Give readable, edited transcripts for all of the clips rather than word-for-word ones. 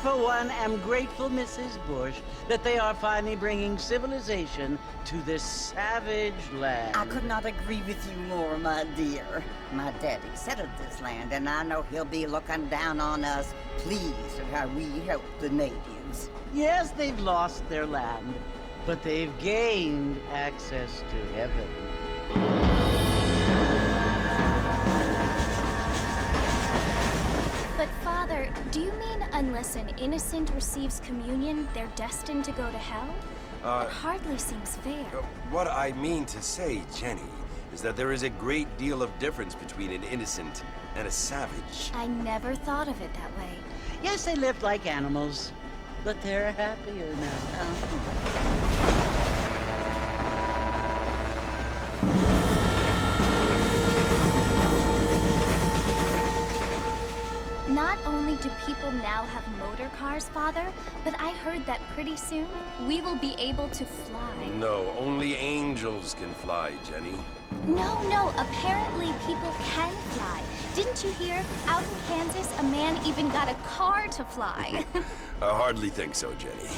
for one, am grateful, Mrs. Bush, that they are finally bringing civilization to this savage land. I could not agree with you more, my dear. My daddy settled this land, and I know he'll be looking down on us, pleased at how we help the natives. Yes, they've lost their land, but they've gained access to heaven. But Father, do you mean unless an innocent receives communion, they're destined to go to hell? That hardly seems fair. What I mean to say, Jenny, is that there is a great deal of difference between an innocent and a savage. I never thought of it that way. Yes, they lived like animals, but they're happier now. Not only do people now have motor cars, Father, but I heard that pretty soon we will be able to fly. No, only angels can fly, Jenny. No, apparently people can fly. Didn't you hear? Out in Kansas, a man even got a car to fly. I hardly think so, Jenny.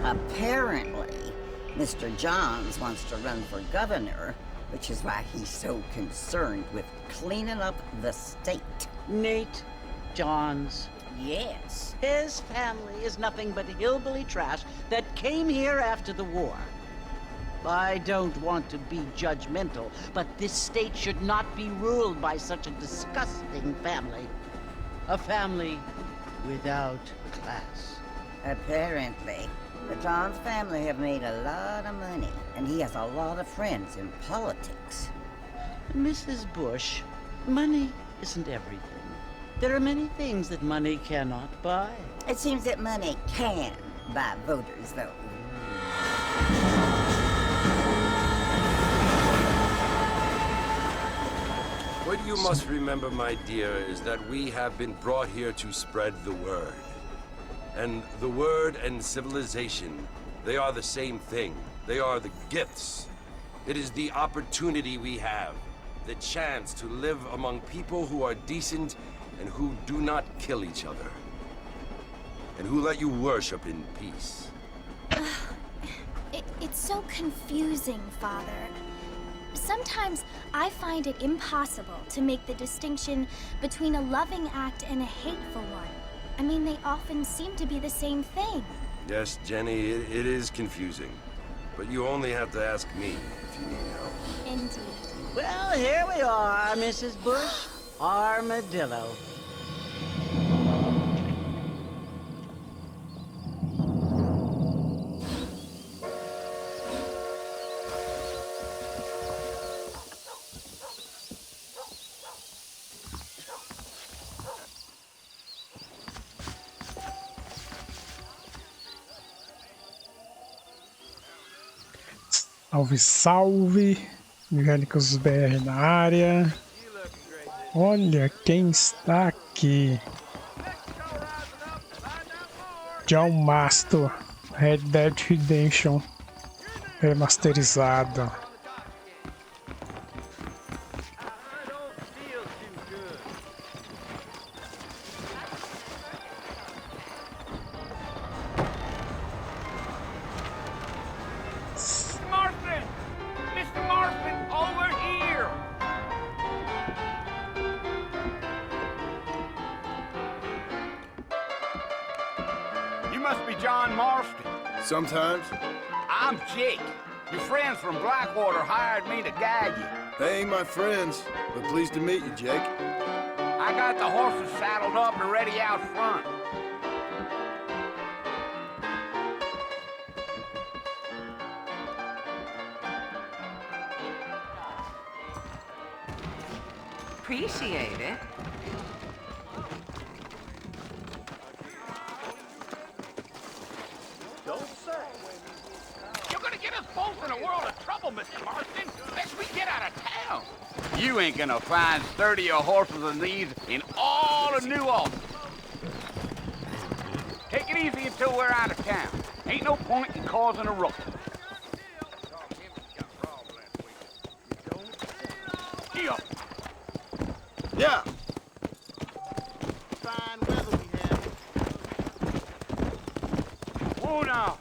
Apparently, Mr. Johns wants to run for governor, which is why he's so concerned with cleaning up the state. Nate Johns. Yes. His family is nothing but hillbilly trash that came here after the war. I don't want to be judgmental, but this state should not be ruled by such a disgusting family. A family without class. Apparently. The Johns family have made a lot of money, and he has a lot of friends in politics. Mrs. Bush, money isn't everything. There are many things that money cannot buy. It seems that money can buy voters, though. What you must remember, my dear, is that we have been brought here to spread the word. And the word and civilization, they are the same thing. They are the gifts. It is the opportunity we have, the chance to live among people who are decent and who do not kill each other, and who let you worship in peace. It's so confusing, Father. Sometimes I find it impossible to make the distinction between a loving act and a hateful one. I mean, they often seem to be the same thing. Yes, Jenny, it is confusing. But you only have to ask me if you need help. Indeed. Well, here we are, Mrs. Bush. Armadillo. Salve, salve! Mecânicos BR na área. Olha quem está aqui. John Master, Red Dead Redemption remasterizado. Sometimes. I'm Jake. Your friends from Blackwater hired me to guide you. They ain't my friends, but pleased to meet you, Jake. I got the horses saddled up and ready out front. Appreciate it. Mr. Marston, let's we get out of town. You ain't gonna find sturdier horses than these in all of New Orleans. Take it easy until we're out of town. Ain't no point in causing a ruckus. Gee up. Yeah. Fine weather we have. Whoa now.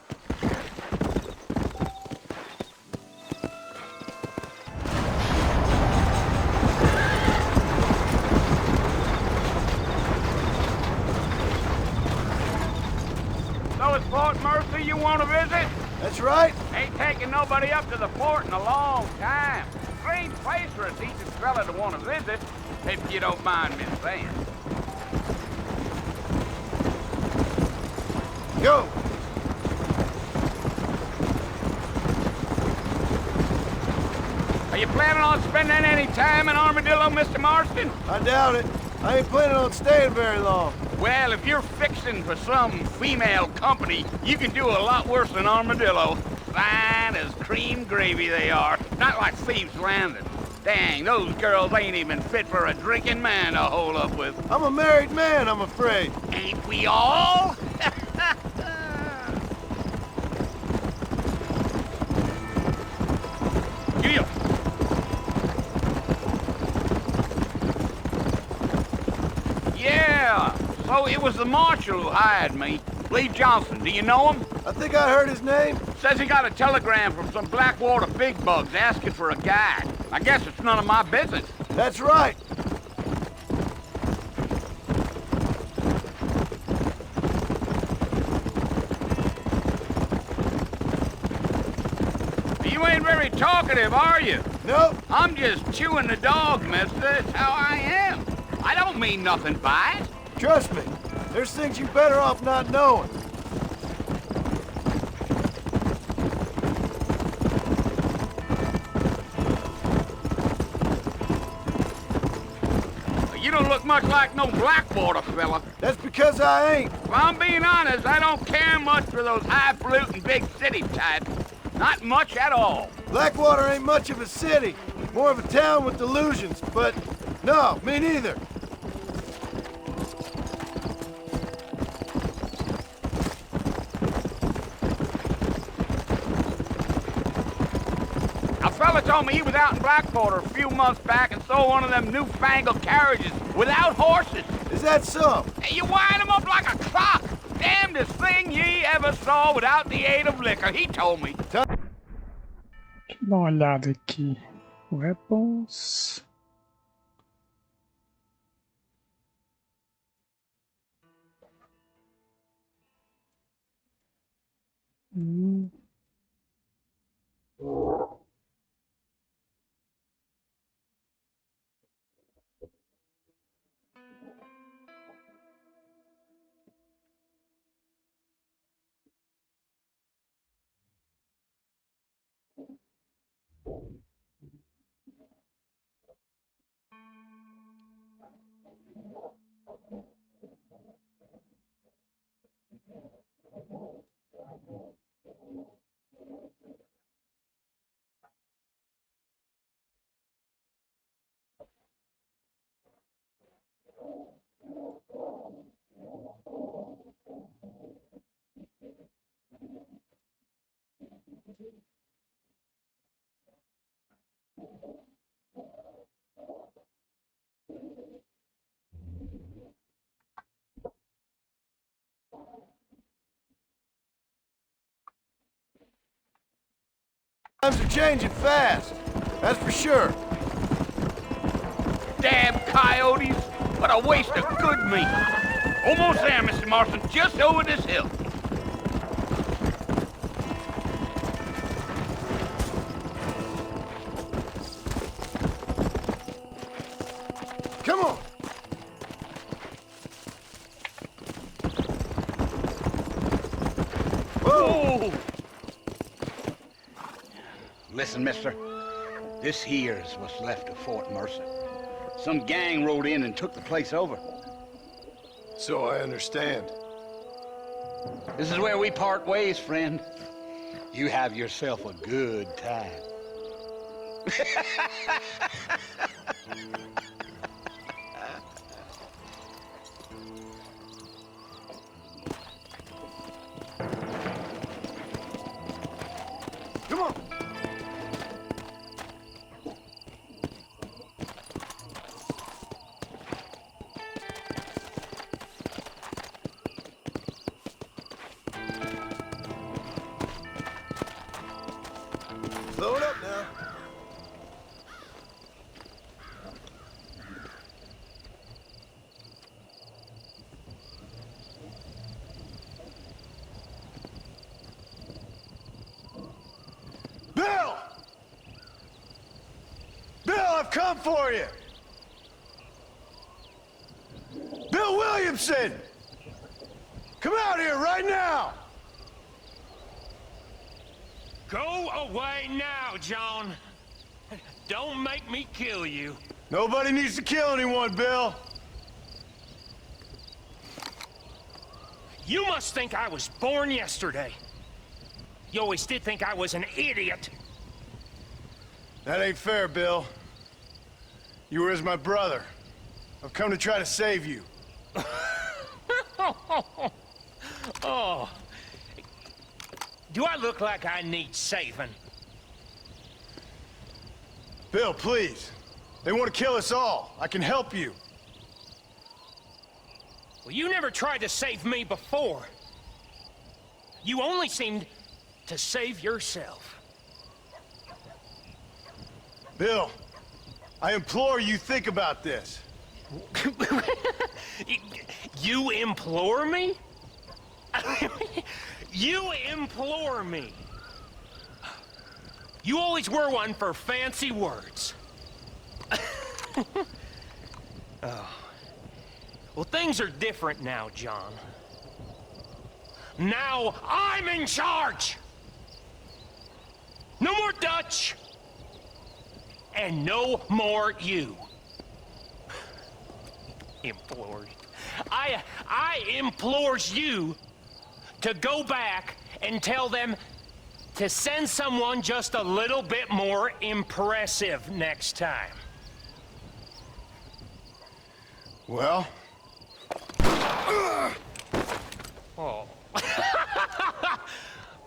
So it's Fort Mercy you want to visit? That's right. Ain't taking nobody up to the fort in a long time. Strange place for a decent fella to want to visit, if you don't mind me saying. Go. Are you planning on spending any time in Armadillo, Mr. Marston? I doubt it. I ain't planning on staying very long. Well, if you're fixing for some female company, you can do a lot worse than Armadillo. Fine as cream gravy they are. Not like Thieves' Landing. Dang, those girls ain't even fit for a drinking man to hole up with. I'm a married man, I'm afraid. Ain't we all? Giddy-up. Yeah, so it was the marshal who hired me. Lee Johnson, do you know him? I think I heard his name. Says he got a telegram from some Blackwater big bugs asking for a guide. I guess it's none of my business. That's right. You ain't very talkative, are you? Nope. I'm just chewing the dog, mister. That's how I am. I don't mean nothing by it. Trust me. There's things you're better off not knowing. You don't look much like no Blackwater fella. That's because I ain't. If I'm being honest, I don't care much for those highfalutin big city types. Not much at all. Blackwater ain't much of a city. More of a town with delusions, but no, me neither. A fella told me he was out in Blackwater a few months back and saw one of them newfangled carriages without horses. Is that so? Hey, you wind them up like a clock. Damnedest thing ye ever saw without the aid of liquor, he told me. Deixa eu dar uma olhada aqui. Weapons. Times are changing fast. That's for sure. Damn coyotes! What a waste of good meat! Almost there, Mr. Marston, just over this hill. Come on. Whoa! Listen, mister. This here's what's left of Fort Mercy. Some gang rode in and took the place over. So I understand. This is where we part ways, friend. You have yourself a good time. Come on. come for you! Bill Williamson! Come out here right now! Go away now, John. Don't make me kill you. Nobody needs to kill anyone, Bill. You must think I was born yesterday. You always did think I was an idiot. That ain't fair, Bill. You were as my brother. I've come to try to save you. Oh. Do I look like I need saving? Bill, please. They want to kill us all. I can help you. Well, you never tried to save me before. You only seemed to save yourself. Bill, I implore you think about this. You implore me? You implore me. You always were one for fancy words. Oh. Well, things are different now, John. Now I'm in charge! No more Dutch! And no more you. Implored. I implores you to go back and tell them to send someone just a little bit more impressive next time. Well? Oh.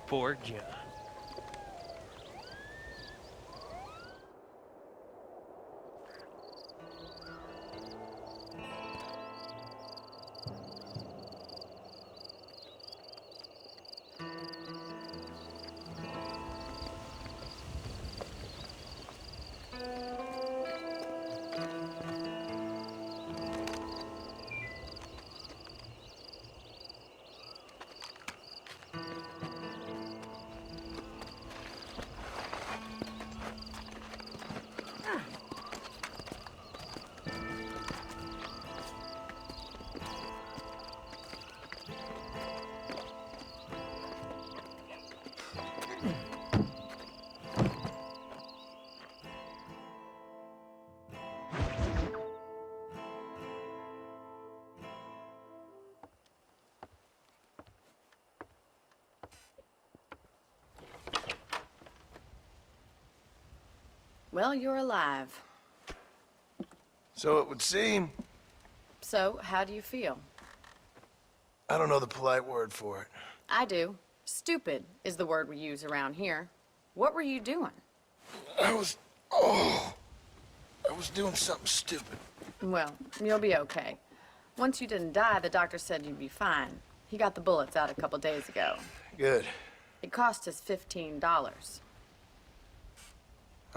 Poor John. Well, you're alive. So it would seem. So, how do you feel? I don't know the polite word for it. I do. Stupid is the word we use around here. What were you doing? I was doing something stupid. Well, you'll be okay. Once you didn't die, the doctor said you'd be fine. He got the bullets out a couple days ago. Good. It cost us $15.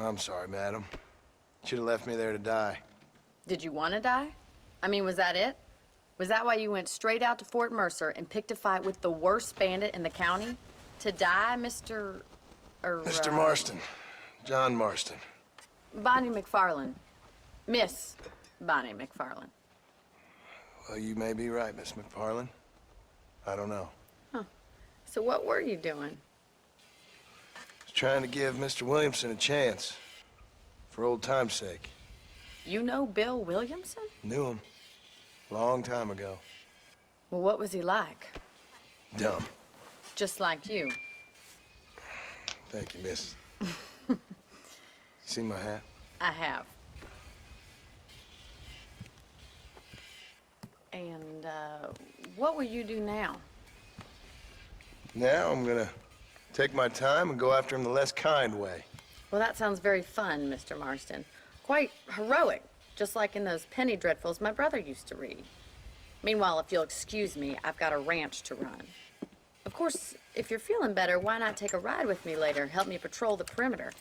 I'm sorry, madam. Should have left me there to die. Did you want to die? I mean, was that it? Was that why you went straight out to Fort Mercer and picked a fight with the worst bandit in the county? To die, Mr. Mr. Marston. John Marston. Bonnie McFarland. Miss Bonnie McFarland. Well, you may be right, Miss McFarland. I don't know. Huh. So what were you doing? Trying to give Mr. Williamson a chance. For old time's sake. You know Bill Williamson? Knew him. Long time ago. Well, what was he like? Dumb. Just like you. Thank you, miss. You seen my hat? I have. And, what will you do now? Now I'm gonna take my time and go after him the less kind way. Well, that sounds very fun, Mr. Marston. Quite heroic, just like in those penny dreadfuls my brother used to read. Meanwhile, if you'll excuse me, I've got a ranch to run. Of course, if you're feeling better, why not take a ride with me later? Help me patrol the perimeter.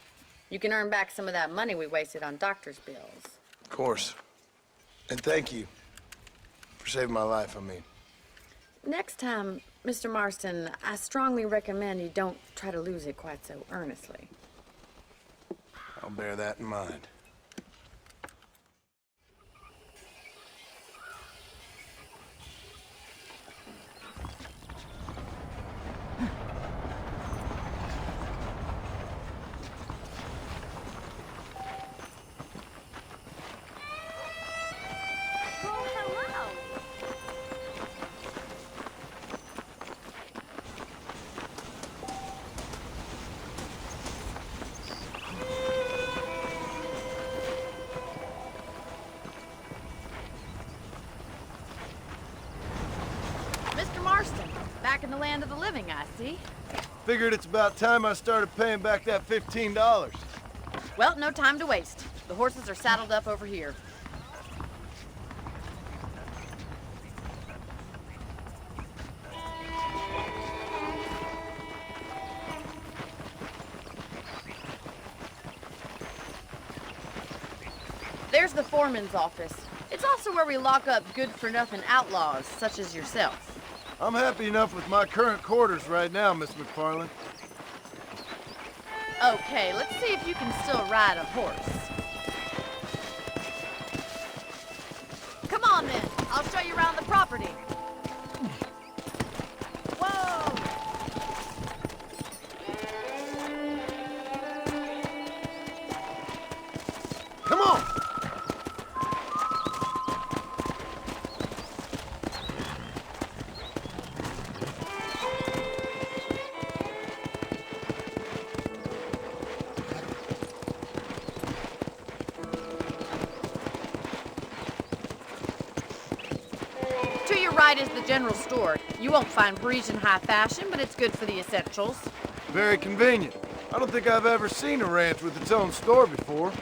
You can earn back some of that money we wasted on doctor's bills. Of course. And thank you for saving my life, I mean. Next time, Mr. Marston, I strongly recommend you don't try to lose it quite so earnestly. I'll bear that in mind. the land of the living, I see. Figured it's about time I started paying back that $15. Well, no time to waste. The horses are saddled up over here. There's the foreman's office. It's also where we lock up good-for-nothing outlaws, such as yourself. I'm happy enough with my current quarters right now, Miss McFarland. Okay, let's see if you can still ride a horse. Come on then, I'll show you around the property. Whoa! Come on! To your right is the general store. You won't find Parisian high fashion, but it's good for the essentials. Very convenient. I don't think I've ever seen a ranch with its own store before.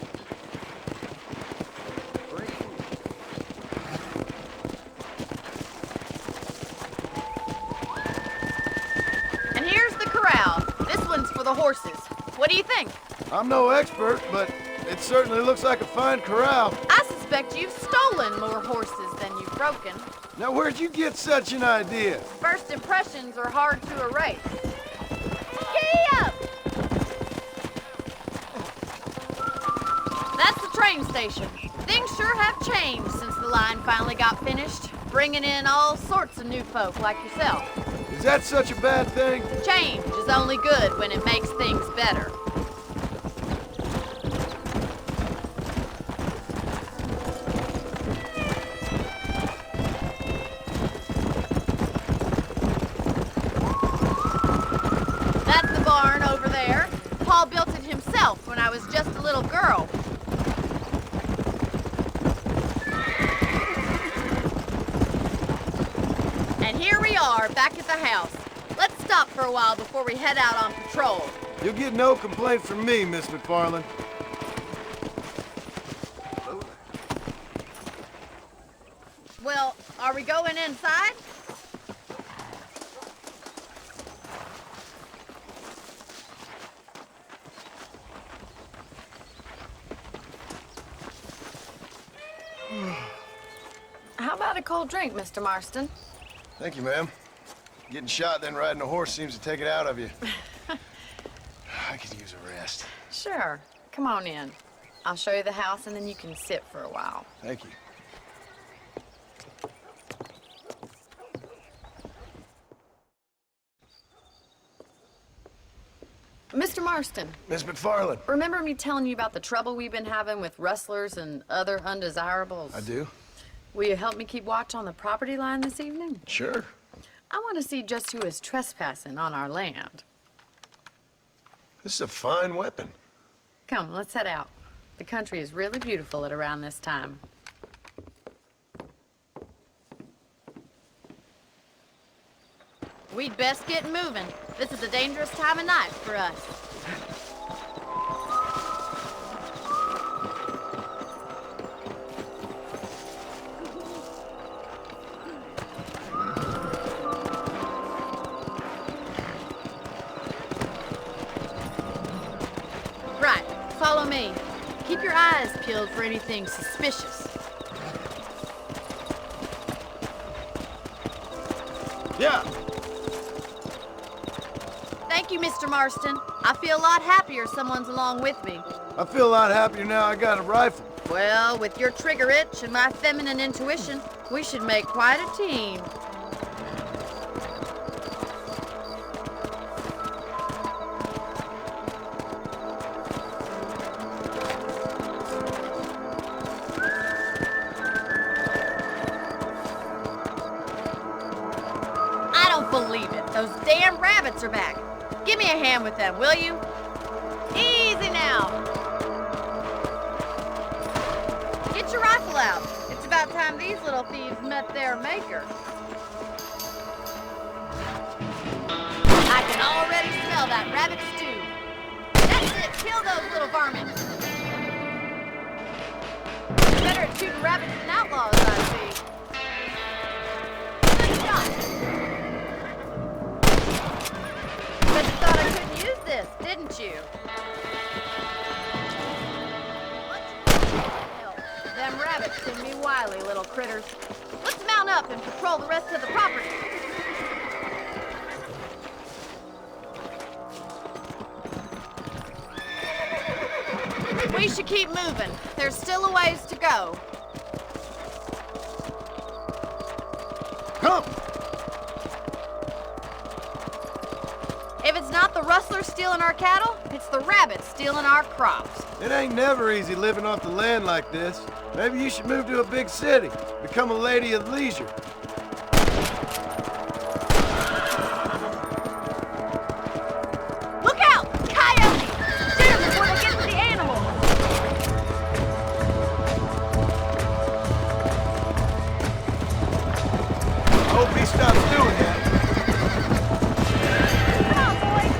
And here's the corral. This one's for the horses. What do you think? I'm no expert, but it certainly looks like a fine corral. I suspect you've stolen more horses than you've broken. Now, where'd you get such an idea? First impressions are hard to erase. Giddy up! That's the train station. Things sure have changed since the line finally got finished, bringing in all sorts of new folk like yourself. Is that such a bad thing? Change is only good when it makes things better. That's the barn over there. Paul built it himself when I was just a little girl. And here we are, back at the house. Let's stop for a while before we head out on patrol. You'll get no complaint from me, Miss McFarland. Well, are we going inside? How about a cold drink, Mr. Marston? Thank you, ma'am. Getting shot, then riding a horse seems to take it out of you. I could use a rest. Sure. Come on in. I'll show you the house, and then you can sit for a while. Thank you. Mr. Marston, Miss McFarland. remember me telling you about the trouble we've been having with rustlers and other undesirables? I do? Will you help me keep watch on the property line this evening? Sure. I want to see just who is trespassing on our land. This is a fine weapon. Come, let's head out. The country is really beautiful at around this time. We'd best get moving. This is a dangerous time of night for us. Right, follow me. Keep your eyes peeled for anything suspicious. Yeah. Thank you, Mr. Marston. I feel a lot happier someone's along with me. I feel a lot happier now I got a rifle. Well, with your trigger itch and my feminine intuition, we should make quite a team. I don't believe it. Those damn rabbits are back. Give me a hand with them, will you? Easy now. Get your rifle out. It's about time these little thieves met their maker. smell that rabbit stew. That's it. Kill those little varmints. You're better at shooting rabbits than outlaws, I see. Good shot. But you thought I couldn't use this, didn't you? Them rabbits can be wily little critters. Let's mount up and patrol the rest of the property. We should keep moving. There's still a ways to go. Come! If it's not the rustlers stealing our cattle, it's the rabbits stealing our crops. It ain't never easy living off the land like this. Maybe you should move to a big city. Become a lady of leisure. Look out! Coyotes! Shoot them before they get to the animals! Hope he stops doing that. Come on, boys!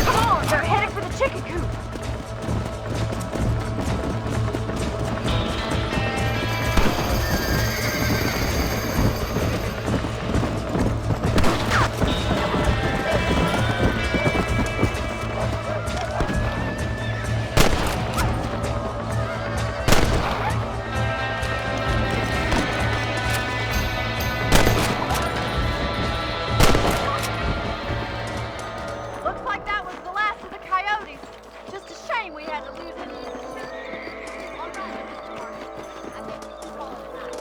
Come on, they're headed for the chicken coop. Looks like that was the last of the coyotes. Just a shame we had to lose it. All right, Mr. Martin. I think we should call it a night.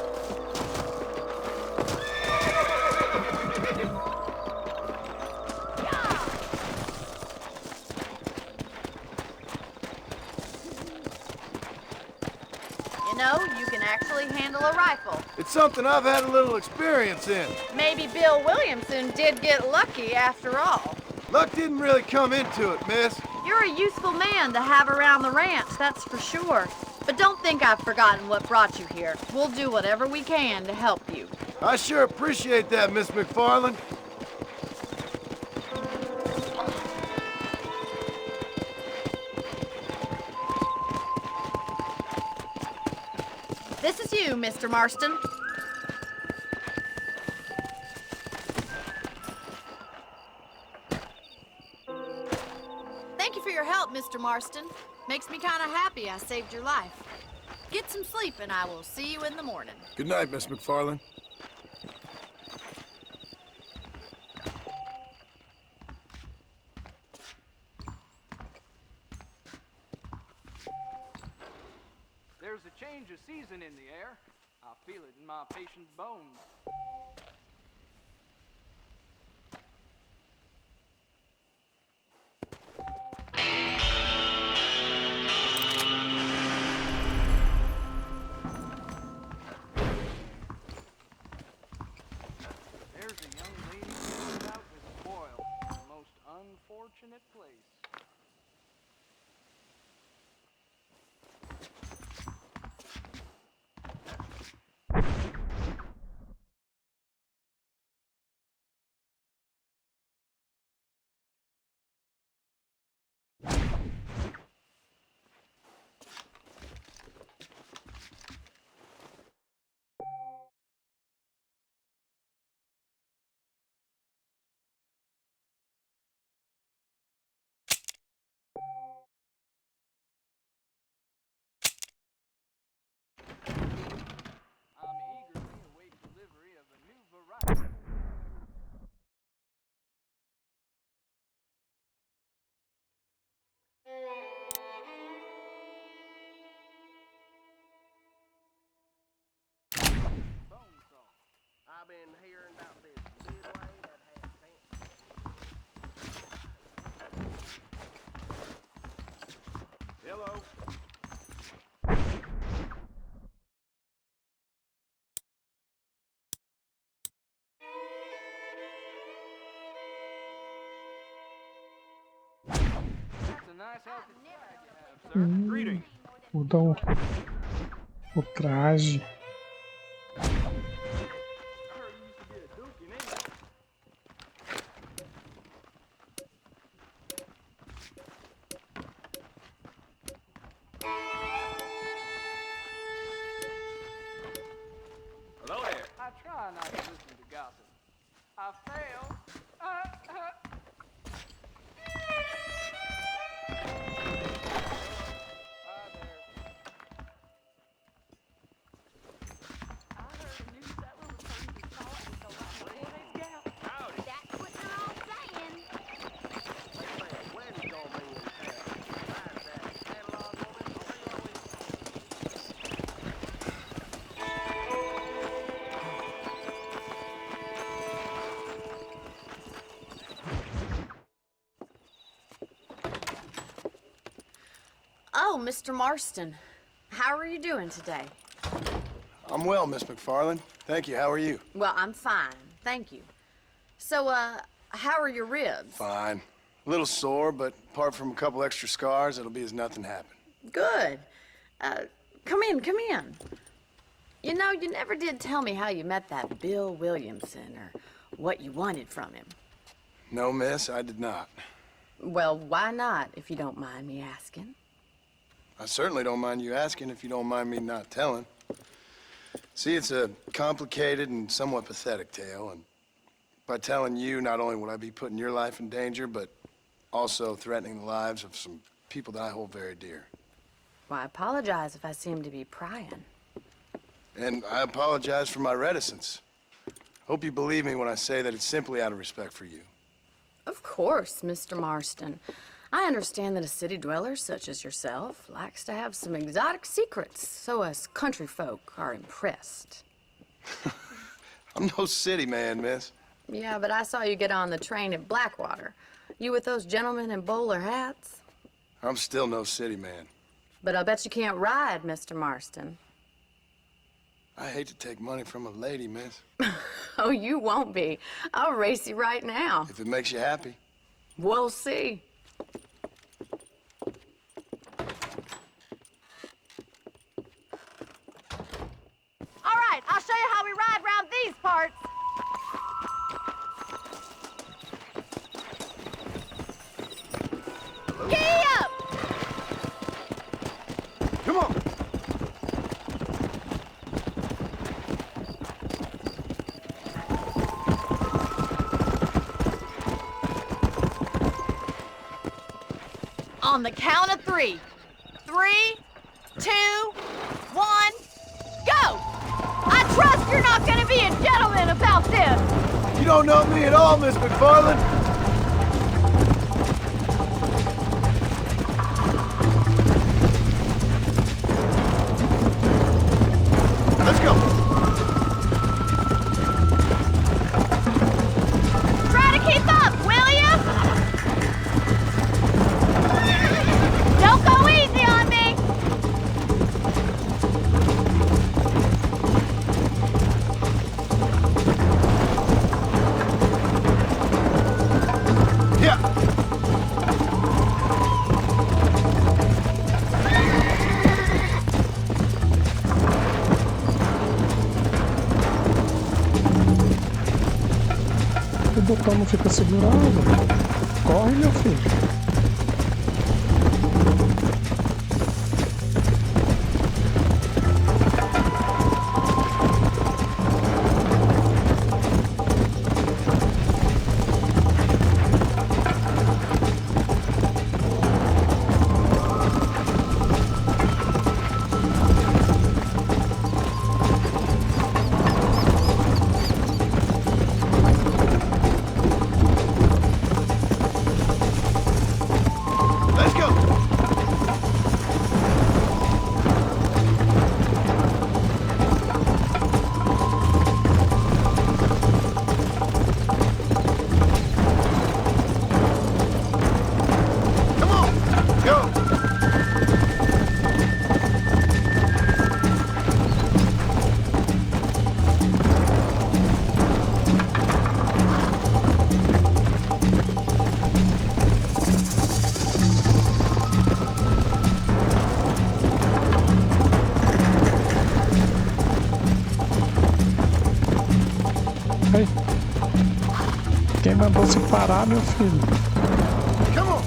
You know, you can actually handle a rifle. It's something I've had a little experience in. Maybe Bill Williamson did get lucky after all. Luck didn't really come into it, miss. You're a useful man to have around the ranch, that's for sure. But don't think I've forgotten what brought you here. We'll do whatever we can to help you. I sure appreciate that, Miss McFarland. This is you, Mr. Marston. Thank you for your help, Mr. Marston. Makes me kind of happy I saved your life. Get some sleep and I will see you in the morning. Good night, Miss McFarland. There's a change of season in the air. I feel it in my patient's bones. There's a young lady fitted out with spoil. The most unfortunate place. I'm eagerly await delivery of a new variety. Bone saw. I've been hearing about this midway that has fancy. Hello. That's a nice healthy flag you have, sir. Greetings. Muda o traje. I heard you used to be a duke in England. I fell. Hi there. I heard a new settler returning to salt with the light before they gal. Howdy. That's what they're all saying. They say a wedding's gonna be in town. Besides that, catalog woman, where you always... Oh, Mr. Marston. How are you doing today? I'm well, Miss McFarland. Thank you. How are you? Well, I'm fine. Thank you. So, how are your ribs? Fine. A little sore, but apart from a couple extra scars, it'll be as nothing happened. Good. Come in, come in. You know, you never did tell me how you met that Bill Williamson or what you wanted from him. No, miss, I did not. Well, why not, if you don't mind me asking? I certainly don't mind you asking if you don't mind me not telling. See, it's a complicated and somewhat pathetic tale, and by telling you, not only would I be putting your life in danger, but also threatening the lives of some people that I hold very dear. Well, I apologize if I seem to be prying. And I apologize for my reticence. Hope you believe me when I say that it's simply out of respect for you. Of course, Mr. Marston. I understand that a city dweller such as yourself likes to have some exotic secrets, so us country folk are impressed. I'm no city man, miss. Yeah, but I saw you get on the train at Blackwater. You with those gentlemen in bowler hats? I'm still no city man. But I'll bet you can't ride, Mr. Marston. I hate to take money from a lady, miss. Oh, you won't be. I'll race you right now. If it makes you happy. We'll see. All right, I'll show you how we ride around these parts. Giddy up! Come on! On the count of 3. 3, 2, 1, go! I trust you're not gonna be a gentleman about this. You don't know me at all, Miss McFarland. Let's go. Try to keep up, will you? Don't go easy on me. Yeah. O botão não fica segurado. Corre, meu filho. Aí. Quem mandou você parar, meu filho? Come on.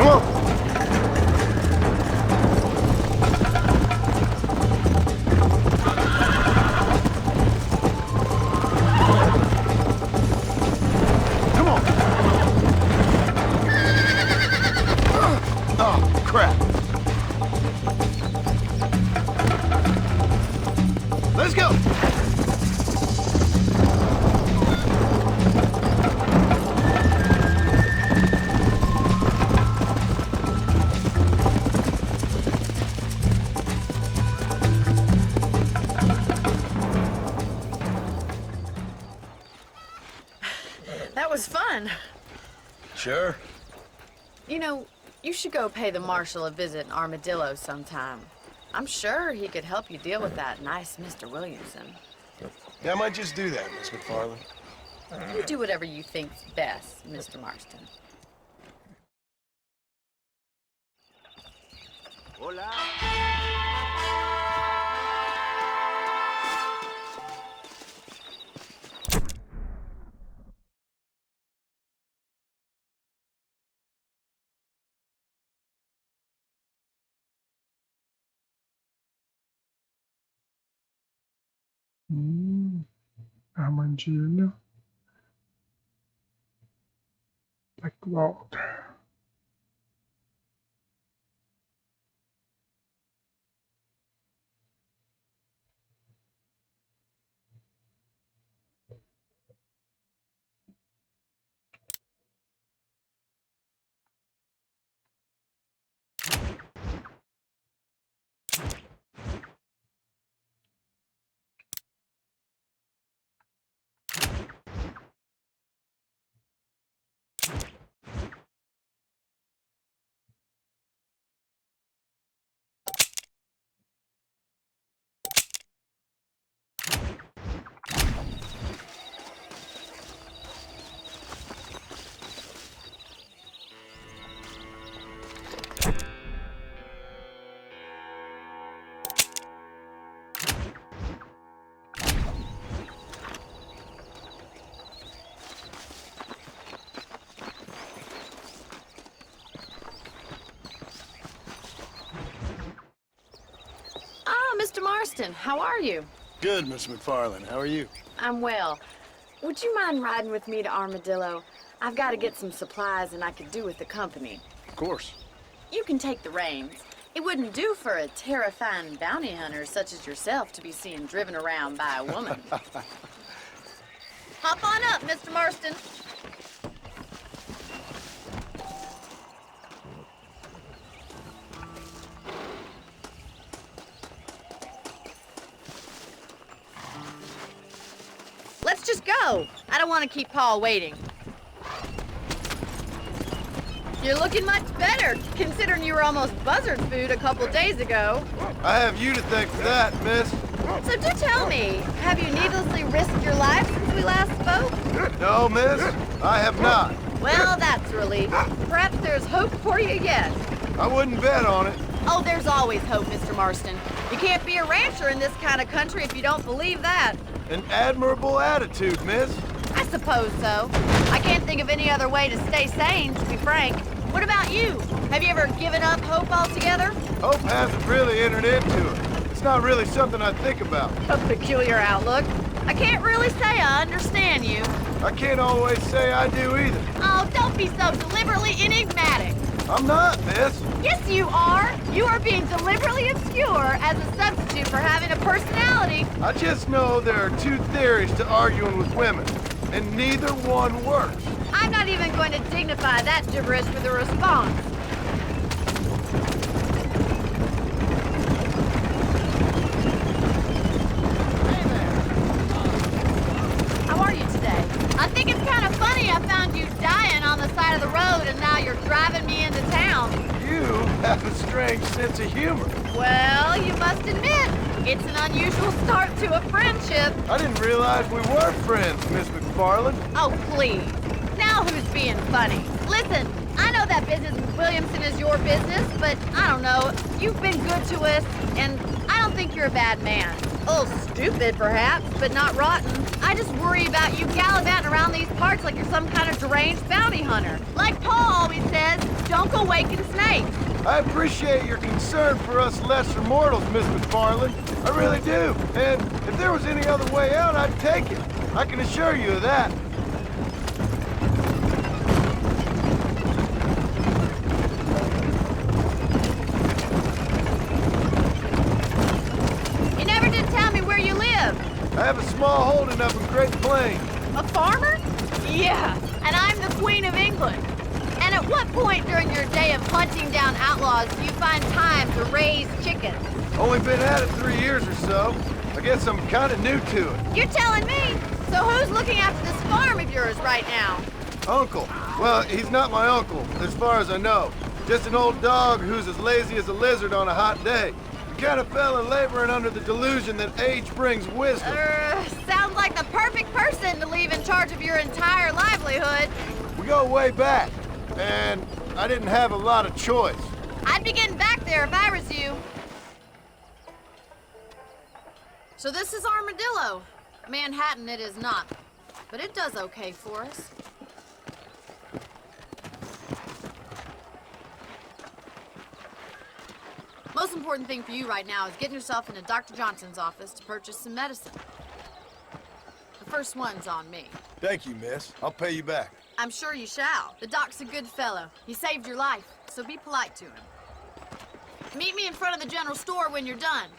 Come on. Come on. Oh, crap. Let's go. That was fun. Sure. You know, you should go pay the marshal a visit in Armadillo sometime. I'm sure he could help you deal with that nice Mr. Williamson. Yeah, I might just do that, Miss McFarland. You do whatever you think's best, Mr. Marston. Hola. Armadilha. Backlog. Mr. Marston, how are you? Good, Miss McFarland. How are you? I'm well. Would you mind riding with me to Armadillo? I've got to get some supplies and I could do with the company. Of course. You can take the reins. It wouldn't do for a terrifying bounty hunter such as yourself to be seen driven around by a woman. Hop on up, Mr. Marston. Let's just go. I don't want to keep Paul waiting. You're looking much better, considering you were almost buzzard food a couple days ago. I have you to thank for that, miss. So do tell me, have you needlessly risked your life since we last spoke? No, miss, I have not. Well, that's a relief. Perhaps there's hope for you yet. I wouldn't bet on it. Oh, there's always hope, Mr. Marston. You can't be a rancher in this kind of country if you don't believe that. An admirable attitude, miss. I suppose so. I can't think of any other way to stay sane, to be frank. What about you? Have you ever given up hope altogether? Hope hasn't really entered into it. It's not really something I think about. A peculiar outlook. I can't really say I understand you. I can't always say I do either. Oh, don't be so deliberately enigmatic. I'm not, miss. Yes, you are. You are being deliberately obscure as a substitute for having a personality. I just know there are two theories to arguing with women, and neither one works. I'm not even going to dignify that gibberish with a response. How are you today? I think it's kind of funny I found you dying on the side of the road and now you're driving me into town. You have a strange sense of humor. Well, you must admit, it's an unusual start to a friendship. I didn't realize we were friends, Miss McFarland. Oh, please. Now who's being funny? Listen, I know that business with Williamson is your business, but I don't know. You've been good to us, and I don't think you're a bad man. A little stupid, perhaps, but not rotten. I just worry about you gallivanting around these parts like you're some kind of deranged bounty hunter. Like Paul always says, Don't go waking Snake. I appreciate your concern for us lesser mortals, Miss McFarland. I really do. And if there was any other way out, I'd take it. I can assure you of that. You never did tell me where you live. I have a small holding up in Great Plains. A farmer? Yeah, and I'm the Queen of England. And at what point during your day of hunting down outlaws do you find time to raise chickens? Only been at it 3 years or so. I guess I'm kind of new to it. You're telling me? So who's looking after this farm of yours right now? Uncle. Well, he's not my uncle, as far as I know. Just an old dog who's as lazy as a lizard on a hot day. The kind of fella laboring under the delusion that age brings wisdom. Sounds like the perfect person to leave in charge of your entire livelihood. We go way back, and I didn't have a lot of choice. I'd be getting back there if I was you. So this is Armadillo. Manhattan it is not, but it does okay for us. Most important thing for you right now is getting yourself into Dr. Johnson's office to purchase some medicine. The first one's on me. Thank you, miss. I'll pay you back. I'm sure you shall. The doc's a good fellow. He saved your life, so be polite to him. Meet me in front of the general store when you're done.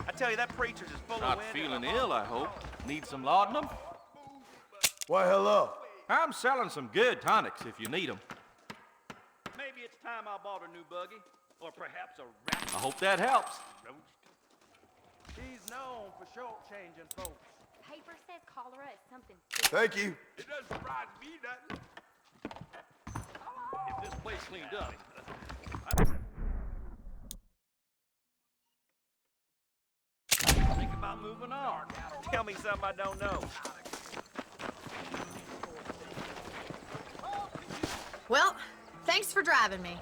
I tell you, that preacher's as full of Not wind. feeling ill, I hope. Need some laudanum? Why, hello. I'm selling some good tonics if you need them. Maybe it's time I bought a new buggy, or perhaps a rat. I hope that helps. He's known for short-changing folks. Paper says cholera is something. Thank you. It doesn't surprise me nothing. If this place cleaned up. Think about moving on. Tell me something I don't know. Well, thanks for driving me.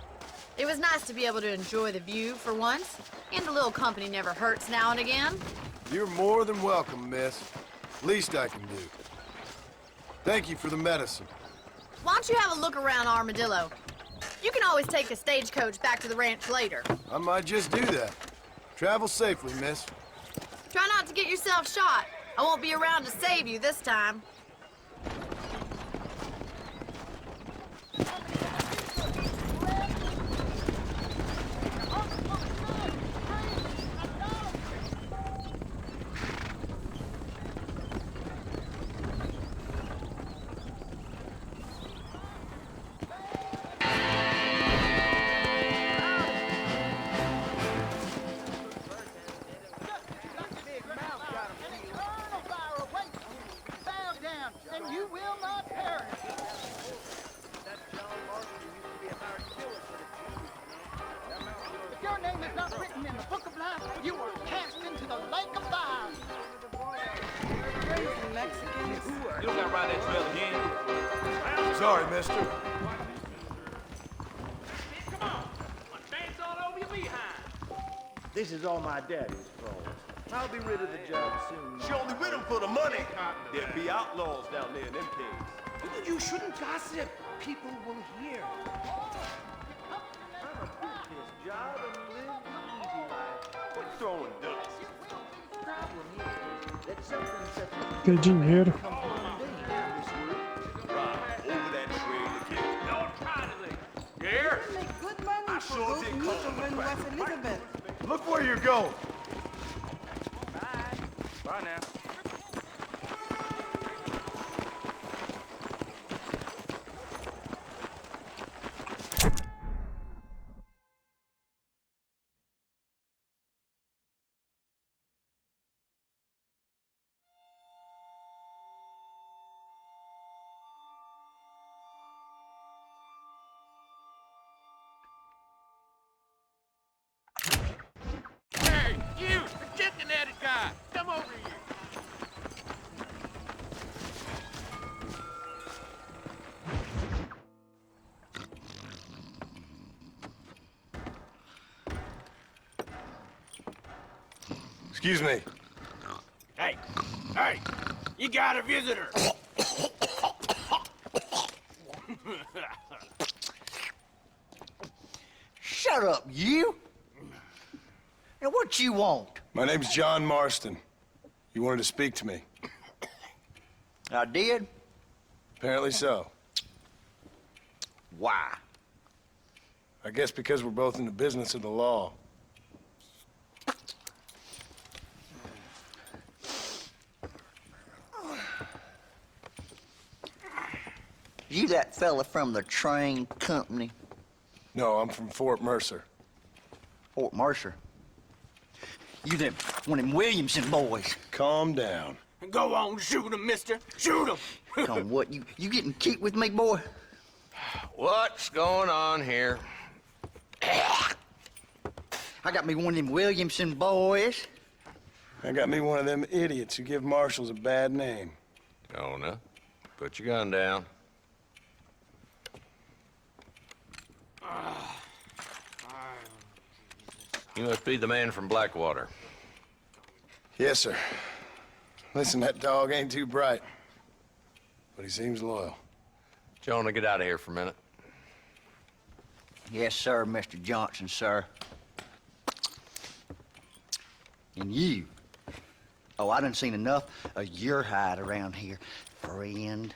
It was nice to be able to enjoy the view for once, and a little company never hurts now and again. You're more than welcome, miss. Least I can do. Thank you for the medicine. Why don't you have a look around Armadillo? You can always take a stagecoach back to the ranch later. I might just do that. Travel safely, miss. Try not to get yourself shot. I won't be around to save you this time. You don't gotta ride that trail again. Sorry, mister. Come on, I'll dance all over your behind. This is all my daddy's fault. I'll be rid of the judge soon. She only with him for the money. There'd be outlaws down there in them caves. You shouldn't gossip. People will hear. I'm a this job and live the easy life. Quit throwing dust. The problem is that something such as Ter dinheiro. Over that trail again. Don't try anything. You hear? I sure did call Look where you're going. Bye now. Hey, you, the chicken-headed guy, come over here. Excuse me. Hey, hey, you got a visitor. Shut up, you! Now, what you want? My name's John Marston. You wanted to speak to me. I did? Apparently so. Why? I guess because we're both in the business of the law. You that fella from the train company? No, I'm from Fort Mercer. Fort Mercer? You them, one of them Williamson boys. Calm down. Go on, shoot him, mister. Shoot him. Come on, what, you getting kicked with me, boy? What's going on here? I got me one of them Williamson boys. I got me one of them idiots who give marshals a bad name. Jonah, put your gun down. You must be the man from Blackwater. Yes, sir. Listen, that dog ain't too bright, but he seems loyal. Jonah, get out of here for a minute. Yes, sir, Mr. Johnson, sir. And you. Oh, I done seen enough of your hide around here, friend.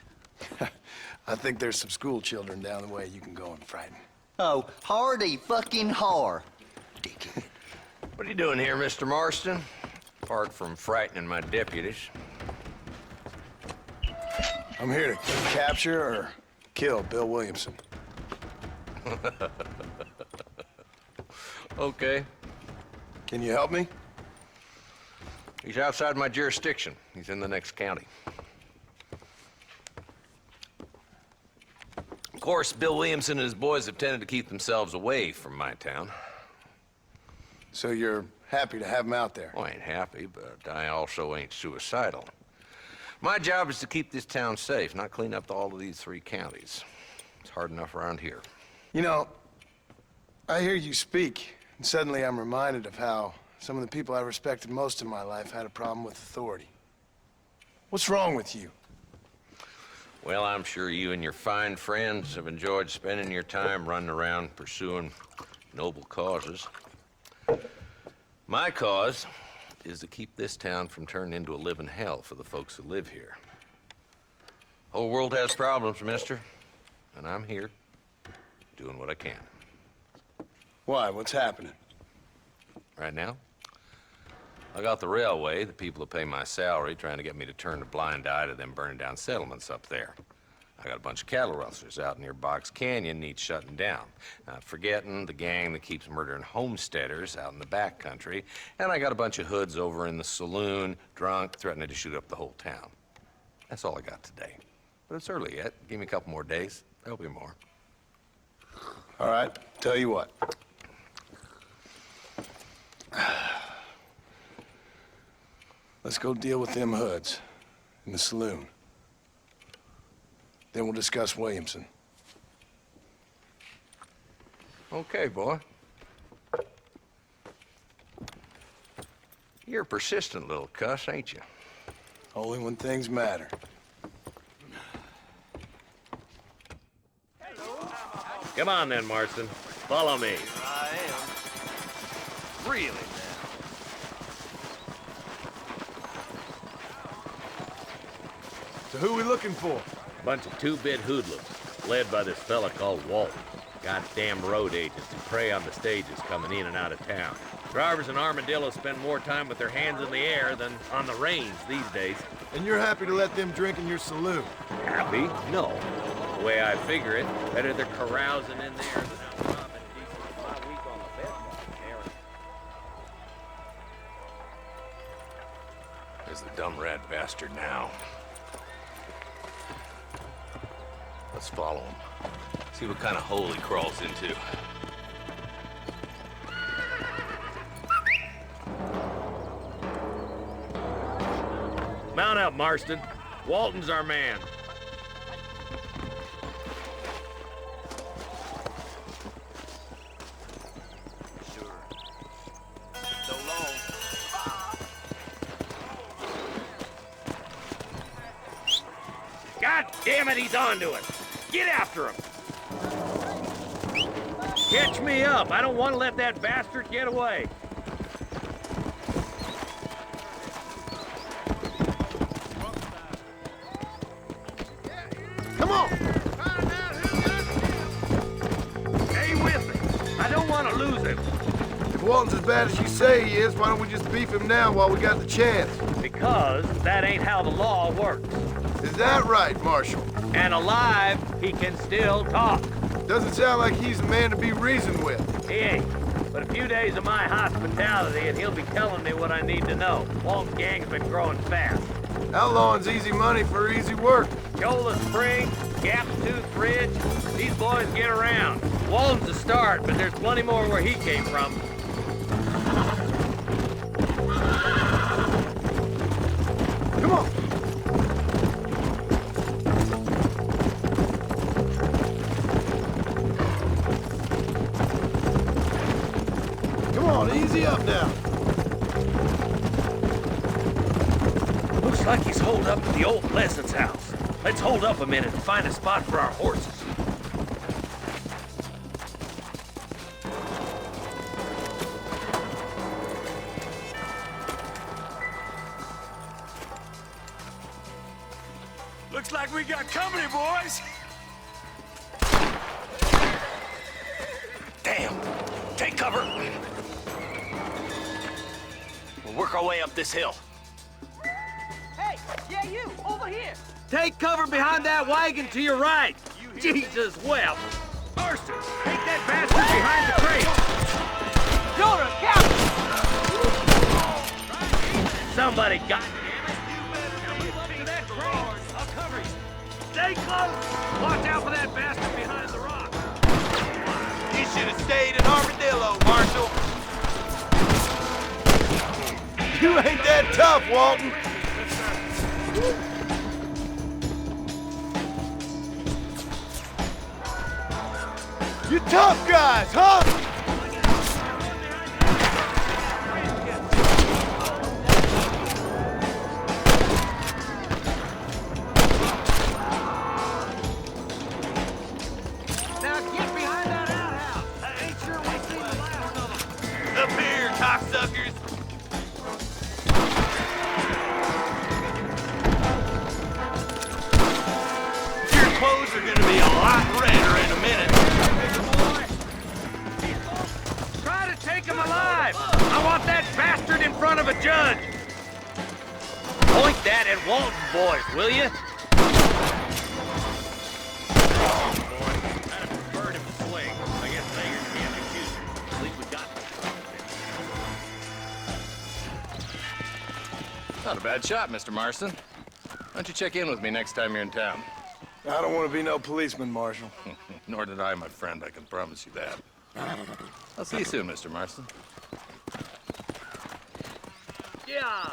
I think there's some school children down the way you can go and frighten. Oh, hardy fucking har. Dickhead. What are you doing here, Mr. Marston? Apart from frightening my deputies. I'm here to capture or kill Bill Williamson. Okay. Can you help me? He's outside my jurisdiction. He's in the next county. Of course, Bill Williamson and his boys have tended to keep themselves away from my town. So you're happy to have him out there? Well, I ain't happy, but I also ain't suicidal. My job is to keep this town safe, not clean up all of these 3 counties. It's hard enough around here. You know, I hear you speak, and suddenly I'm reminded of how some of the people I respected most in my life had a problem with authority. What's wrong with you? Well, I'm sure you and your fine friends have enjoyed spending your time running around pursuing noble causes. My cause is to keep this town from turning into a living hell for the folks who live here. Whole world has problems, mister, and I'm here doing what I can. Why? What's happening? Right now, I got the railway, the people who pay my salary, trying to get me to turn a blind eye to them burning down settlements up there. I got a bunch of cattle rustlers out near Box Canyon needs shutting down. Not forgetting the gang that keeps murdering homesteaders out in the back country. And I got a bunch of hoods over in the saloon, drunk, threatening to shoot up the whole town. That's all I got today. But it's early yet. Give me a couple more days. There'll be more. All right, tell you what. Let's go deal with them hoods in the saloon. Then we'll discuss Williamson. Okay, boy. You're a persistent little cuss, ain't you? Only when things matter. Come on then, Marston. Follow me. I am. Really now. So who we looking for? Bunch of 2-bit hoodlums, led by this fella called Walton. Goddamn road agents who prey on the stages coming in and out of town. Drivers in Armadillo spend more time with their hands in the air than on the reins these days. And you're happy to let them drink in your saloon? Happy? No. The way I figure it, better they're carousing in there than out robbing decent my week on the bed. There's the dumb rat bastard now. Let's follow him. See what kind of hole he crawls into. Mount up, Marston. Walton's our man. Sure. So long. Damn it, he's onto us. Get after him. Catch me up. I don't want to let that bastard get away. Come on! Stay with me. I don't want to lose him. If Walton's as bad as you say he is, why don't we just beef him now while we got the chance? Because that ain't how the law works. Is that right, Marshal? And alive, he can still talk. Doesn't sound like he's a man to be reasoned with. He ain't. But a few days of my hospitality and he'll be telling me what I need to know. Walton's gang's been growing fast. Outlawing's easy money for easy work. Shola Spring, Gap's Tooth Ridge, these boys get around. Walton's a start, but there's plenty more where he came from. Come on! Come on, easy up now. Looks like he's holed up at the old Pleasance house. Let's hold up a minute and find a spot for our horses. Looks like we got company, boys. Damn! Take cover! We'll work our way up this hill. Hey, yeah, you, over here. Take cover behind that wagon to your right. Jesus wept. Marston, take that bastard behind the crate. Jonah, captain! Somebody got I'll cover you. Stay close. Watch out for that bastard behind the rock. You should have stayed in Armadillo, Marshal. You ain't that tough, Walton. You tough guys, huh? Now get behind that outhouse. I ain't sure we've seen the last of them. Up here, cocksuckers. Your clothes are gonna be a lot redder in a minute. Try to take him alive. I want that bastard in front of a judge. Point that at Walton's boys, will you? Not a bad shot, Mr. Marston. Why don't you check in with me next time you're in town? I don't want to be no policeman, Marshal. Nor did I, my friend. I can promise you that. I'll see you soon, Mr. Marston. Yeah.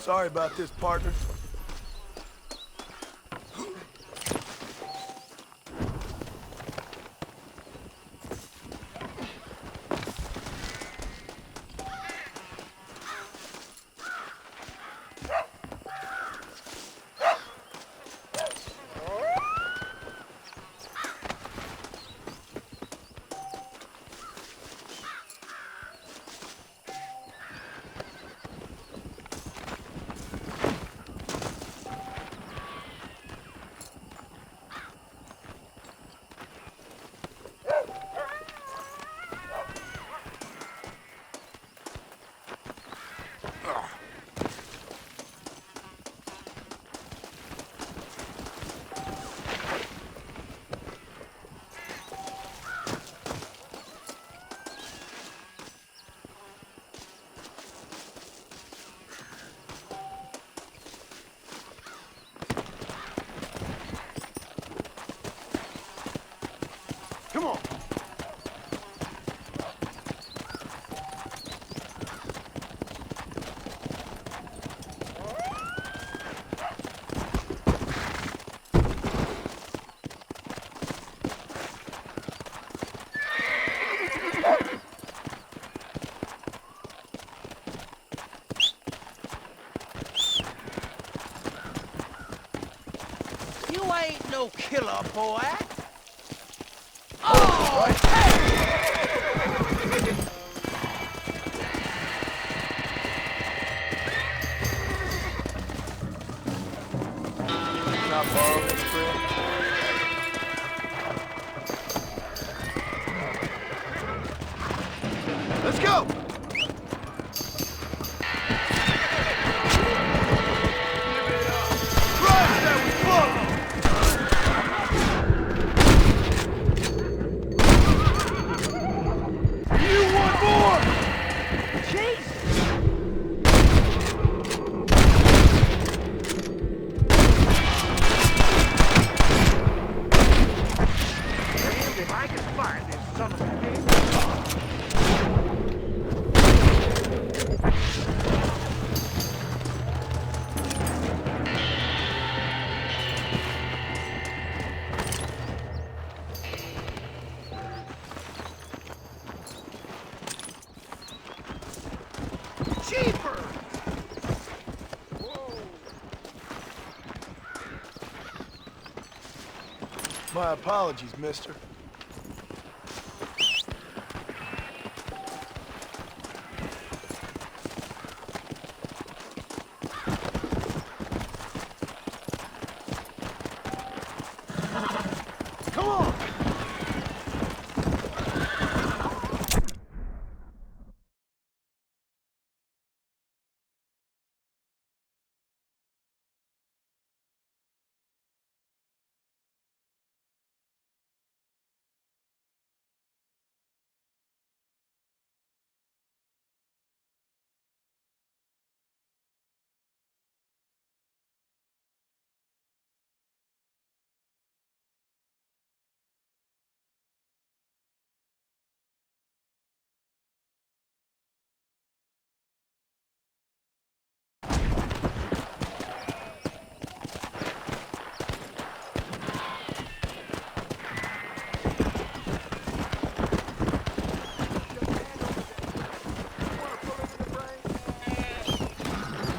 Sorry about this, partner. no killer, boy. Not borrow this, friend. Let's go! Christ, that was close! You want more? Jesus! Damned if I can find this son of a bitch. Cheaper! My apologies, mister. Come on!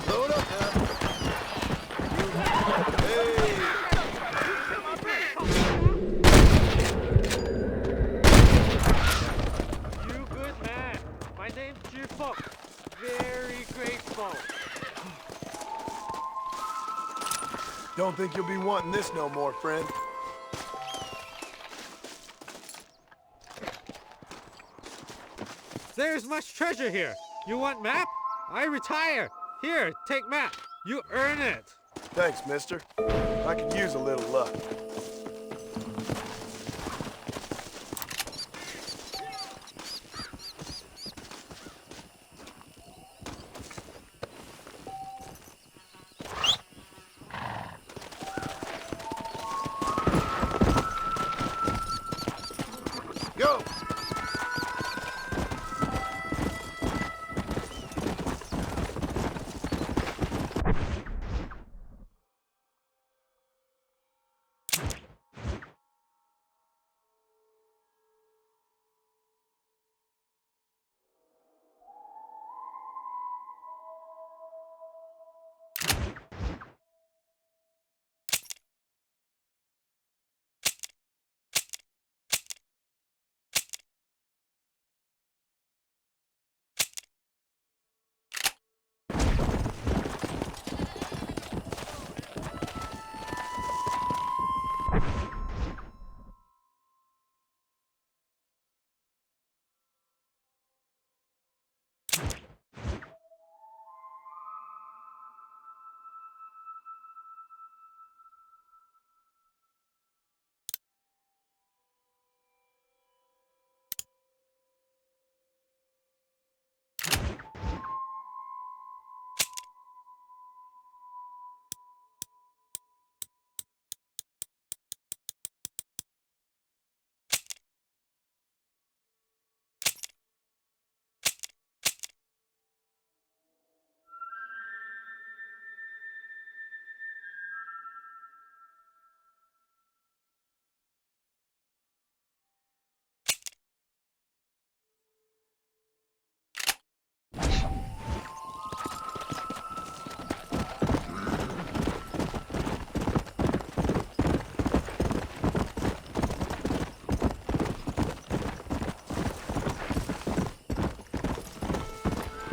Load up now. Hey! You good man. My name's Jifok. Very grateful. Don't think you'll be wanting this no more, friend. There's much treasure here. You want map? I retire. Here, take map. You earn it. Thanks, mister. I could use a little luck. Go!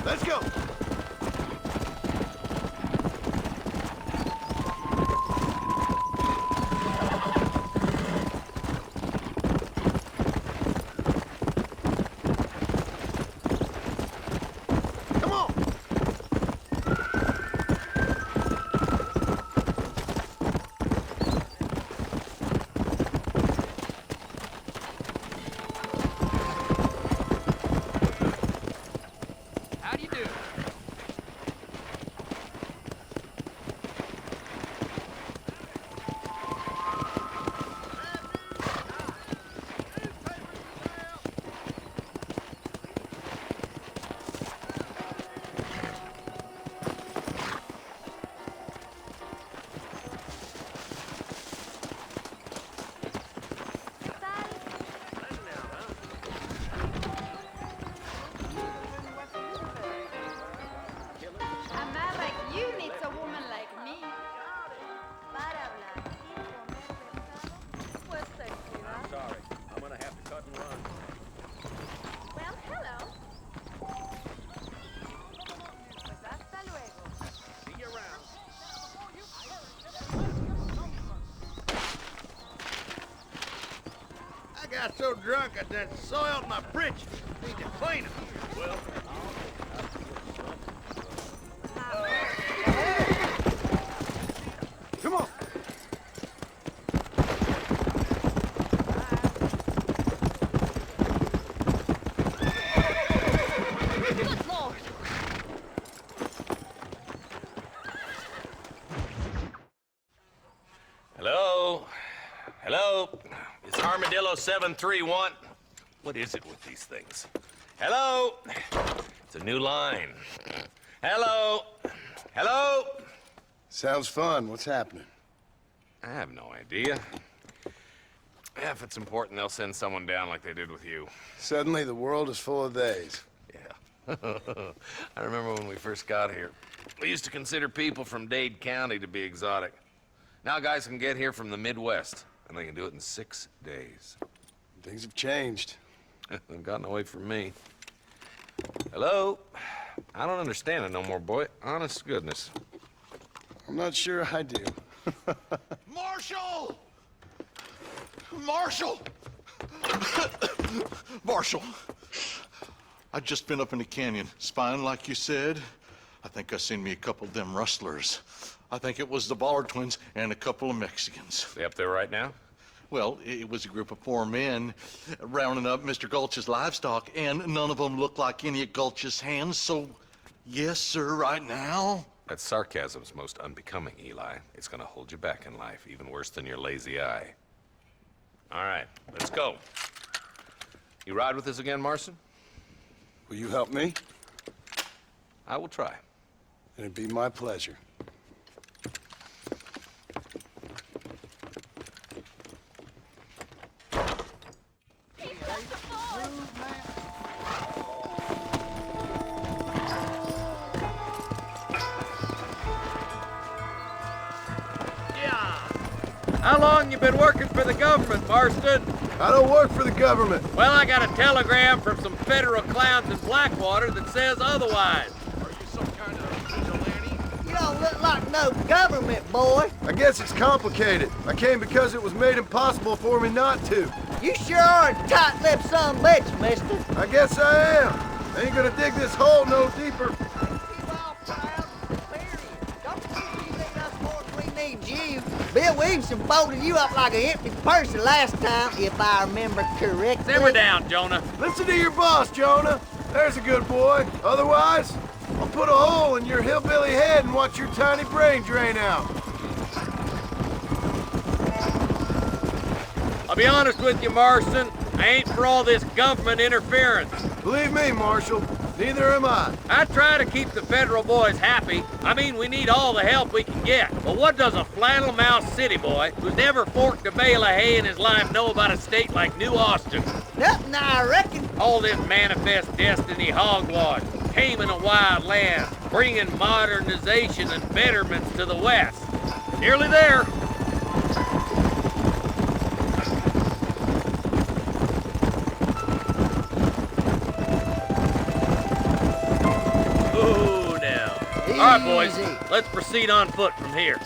Let's go. I got so drunk I done soiled my britches. Need to clean them. Well, come on. Good Lord! Hello? Hello? It's Armadillo 731. What is it with these things? Hello? It's a new line. Hello? Hello? Sounds fun. What's happening? I have no idea. Yeah, if it's important, they'll send someone down like they did with you. Suddenly, the world is full of theys. Yeah. I remember when we first got here. We used to consider people from Dade County to be exotic. Now guys can get here from the Midwest, and they can do it in 6 days. Things have changed. They've gotten away from me. Hello? I don't understand it no more, boy. Honest to goodness. I'm not sure I do. Marshal! Marshal! Marshal! I'd just been up in the canyon, spying like you said. I think I seen me a couple of them rustlers. I think it was the Ballard twins and a couple of Mexicans. They up there right now? Well, it was a group of 4 men rounding up Mr. Gulch's livestock, and none of them looked like any of Gulch's hands, so yes, sir, right now. That sarcasm's most unbecoming, Eli. It's gonna hold you back in life, even worse than your lazy eye. All right, let's go. You ride with us again, Marston? Will you help me? I will try. It'd be my pleasure. How long you been working for the government, Marston? I don't work for the government. Well, I got a telegram from some federal clowns in Blackwater that says otherwise. Are you some kind of vigilante? You don't look like no government, boy. I guess it's complicated. I came because it was made impossible for me not to. You sure are a tight-lipped son of a bitch, mister. I guess I am. I ain't gonna dig this hole no deeper. Bill Williamson folded you up like an empty person last time, if I remember correctly. Simmer down, Jonah. Listen to your boss, Jonah. There's a good boy. Otherwise, I'll put a hole in your hillbilly head and watch your tiny brain drain out. I'll be honest with you, Marston. I ain't for all this government interference. Believe me, Marshal, neither am I. I try to keep the federal boys happy. I mean, we need all the help we can get. But what does a flannel-mouthed city boy who's never forked a bale of hay in his life know about a state like New Austin? Nothing, I reckon. All this manifest destiny hogwash, taming a wild land, bringing modernization and betterments to the West. Nearly there. All right, boys. Let's proceed on foot from here.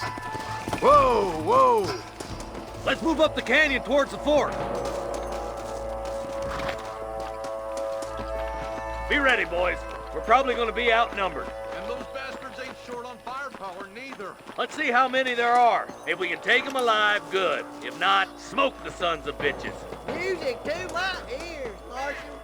Whoa, whoa! Let's move up the canyon towards the fort. Be ready, boys. We're probably going to be outnumbered. And those bastards ain't short on firepower, neither. Let's see how many there are. If we can take them alive, good. If not, smoke the sons of bitches. Music to my ears, Marshal.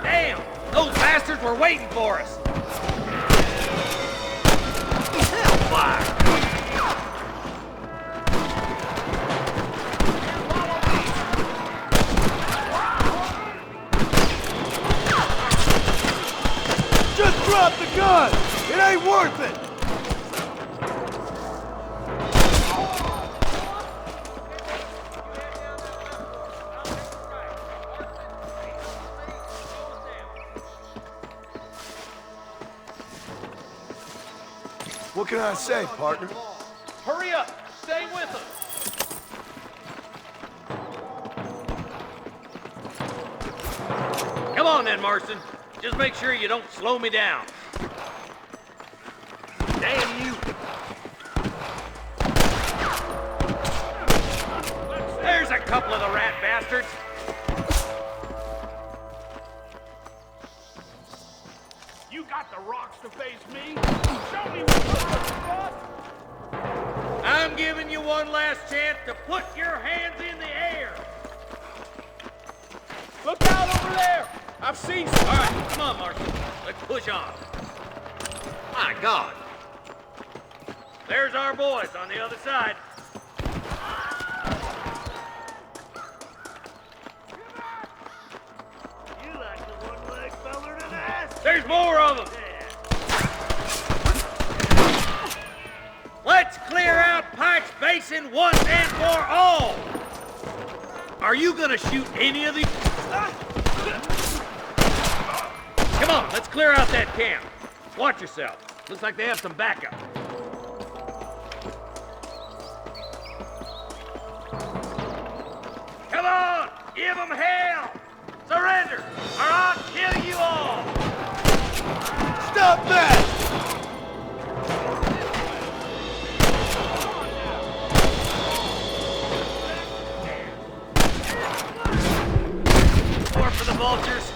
Damn! Those bastards were waiting for us! Hellfire! Just drop the gun! It ain't worth it! What can I say, partner? Hurry up! Stay with us! Come on then, Marston. Just make sure you don't slow me down. Damn you! There's a couple of the rat bastards. You got the rocks to face me? Show me what you're got! I'm giving you one last chance to put your hands in the air. Look out over there! I've seen some. All right, come on, Marston. Let's push on. My God. There's our boys on the other side. You like the one-leg feller to that? There's more of them. Let's clear out Pike's Basin once and for all. Are you gonna shoot any of these? Come on, let's clear out that camp. Watch yourself. Looks like they have some backup. Come on, give them hell. Surrender, or I'll kill you all. Stop that! More for the vultures.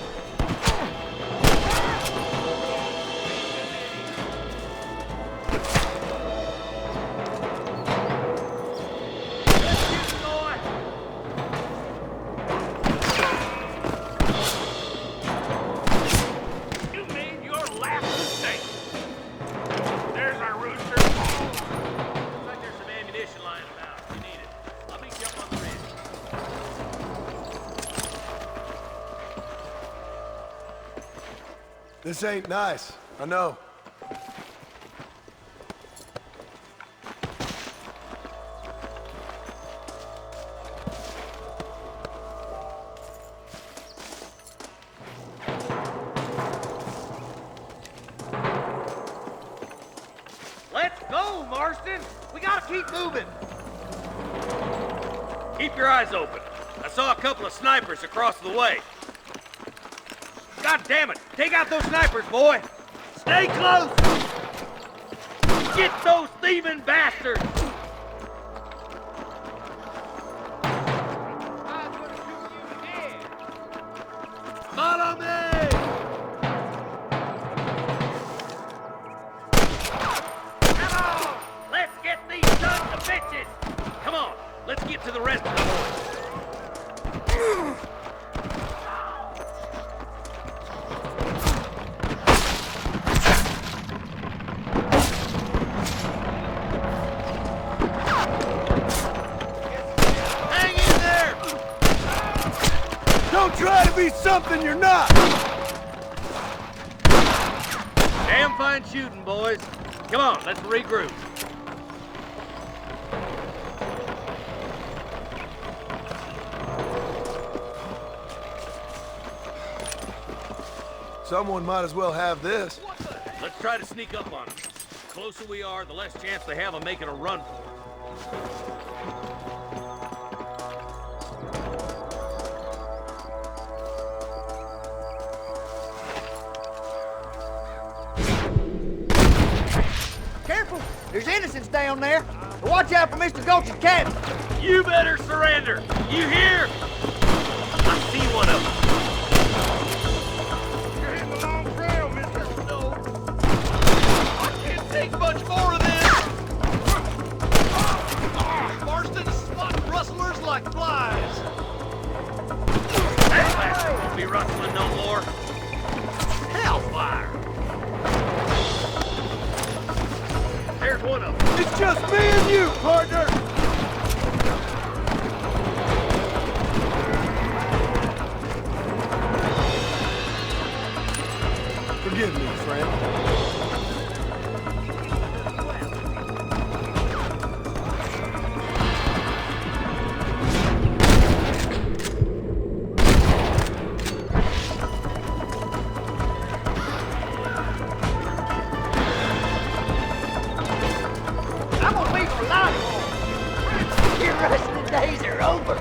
You made your last mistake. There's our rooster. Looks like there's some ammunition lying about. If you need it, I'll meet you up on the ridge. This ain't nice, I know. Let's go, Marston! We gotta keep moving! Keep your eyes open. I saw a couple of snipers across the way. God damn it! Take out those snipers, boy! Stay close! Get those thieving bastards! Follow me! Come on! Let's get these sons of bitches! Come on, let's get to the rest of the boys. Hang in there! Don't try to be something you're not! Damn fine shooting, boys. Come on, let's regroup. Someone might as well have this. Let's try to sneak up on them. closer we are, the less chance they have of making a run for it. Careful! There's innocents down there. Watch out for Mr. Gulch's cabin. You better surrender. You hear? I see one of them. You're hitting the long trail, mister. No. I can't take much more of this. Marston's spotting rustlers like flies. That bastard won't be rustling no more. Hellfire! There's one of them. It's just me and you, partner. Forgive me, friend. I'm gonna be for life. Your wrestling days are over.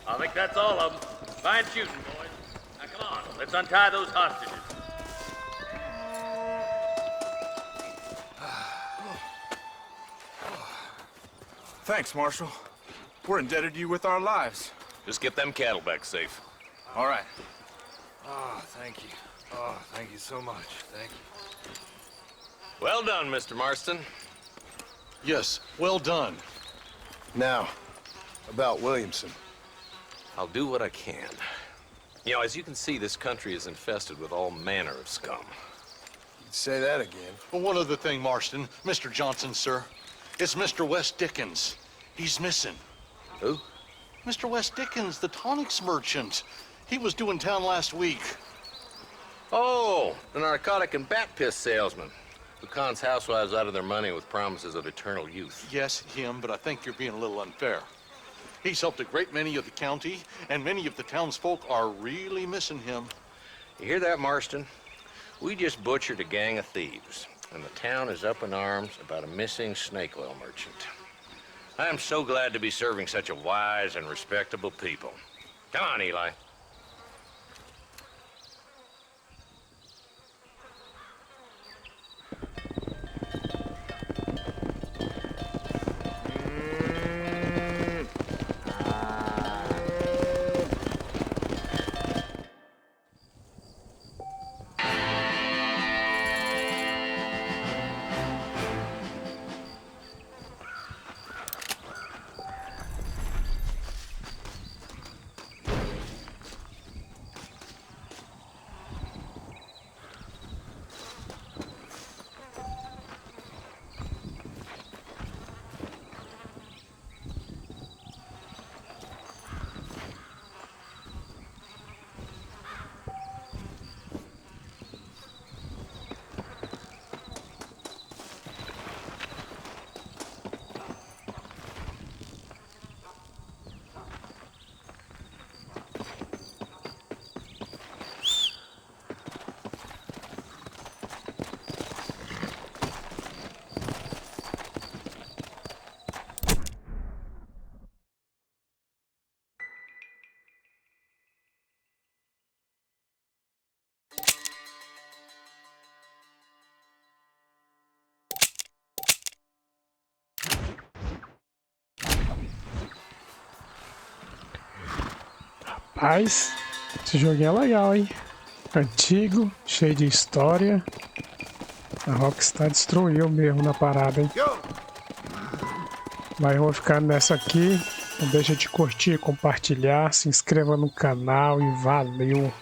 I think that's all of them. Fine shooting, boys. Now come on, let's untie those hostages. Thanks, Marshal. We're indebted to you with our lives. Just get them cattle back safe. All right. Oh, thank you. Oh, thank you so much. Thank you. Well done, Mr. Marston. Yes, well done. Now, about Williamson. I'll do what I can. You know, as you can see, this country is infested with all manner of scum. You'd say that again. Well, one other thing, Marston. Mr. Johnson, sir. It's Mr. Wes Dickens. He's missing. Who? Mr. Wes Dickens, the tonics merchant. He was due in town last week. Oh, the narcotic and bat piss salesman who cons housewives out of their money with promises of eternal youth. Yes, him, but I think you're being a little unfair. He's helped a great many of the county, and many of the townsfolk are really missing him. You hear that, Marston? We just butchered a gang of thieves, and the town is up in arms about a missing snake oil merchant. I am so glad to be serving such a wise and respectable people. Come on, Eli. Rapaz, esse joguinho é legal, hein? Antigo, cheio de história. A Rockstar destruiu mesmo na parada, hein? Mas eu vou ficar nessa aqui. Não deixa de curtir, compartilhar, se inscreva no canal e valeu!